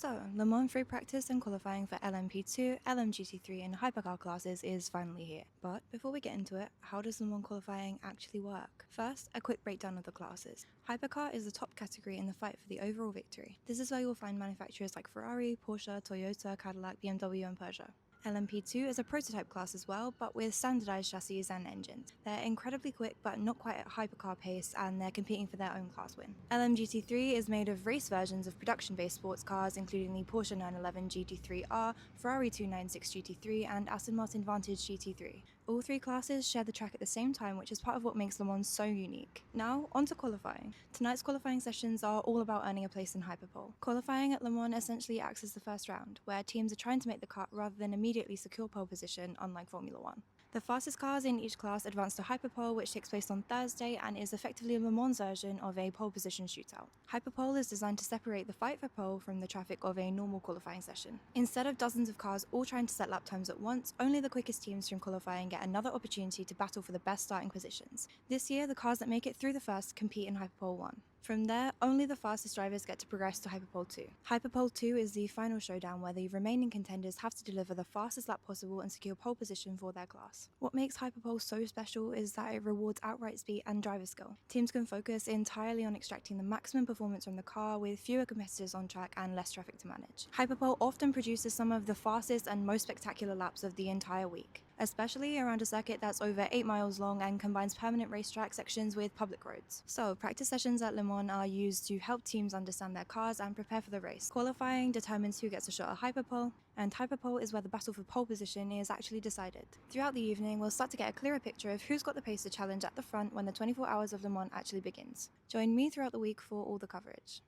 So, Le Mans free practice and qualifying for LMP2, LMGT3 and hypercar classes is finally here. But before we get into it, how does Le Mans qualifying actually work? First, a quick breakdown of the classes. Hypercar is the top category in the fight for the overall victory. This is where you'll find manufacturers like Ferrari, Porsche, Toyota, Cadillac, BMW and Peugeot. LMP2 is a prototype class as well, but with standardized chassis and engines. They're incredibly quick, but not quite at hypercar pace, and they're competing for their own class win. LMGT3 is made of race versions of production-based sports cars, including the Porsche 911 GT3R, Ferrari 296 GT3, and Aston Martin Vantage GT3. All three classes share the track at the same time, which is part of what makes Le Mans so unique. Now, on to qualifying. Tonight's qualifying sessions are all about earning a place in Hyperpole. Qualifying at Le Mans essentially acts as the first round, where teams are trying to make the cut rather than immediately secure pole position, unlike Formula 1. The fastest cars in each class advance to Hyperpole, which takes place on Thursday and is effectively a Le Mans version of a pole position shootout. Hyperpole is designed to separate the fight for pole from the traffic of a normal qualifying session. Instead of dozens of cars all trying to set lap times at once, only the quickest teams from qualifying get another opportunity to battle for the best starting positions. This year, the cars that make it through the first compete in Hyperpole 1. From there, only the fastest drivers get to progress to Hyperpole 2. Hyperpole 2 is the final showdown where the remaining contenders have to deliver the fastest lap possible and secure pole position for their class. What makes Hyperpole so special is that it rewards outright speed and driver skill. Teams can focus entirely on extracting the maximum performance from the car with fewer competitors on track and less traffic to manage. Hyperpole often produces some of the fastest and most spectacular laps of the entire week, especially around a circuit that's over 8 miles long and combines permanent racetrack sections with public roads. So, practice sessions at Le Mans are used to help teams understand their cars and prepare for the race. Qualifying determines who gets a shot at Hyperpole, and Hyperpole is where the battle for pole position is actually decided. Throughout the evening, we'll start to get a clearer picture of who's got the pace to challenge at the front when the 24 hours of Le Mans actually begins. Join me throughout the week for all the coverage.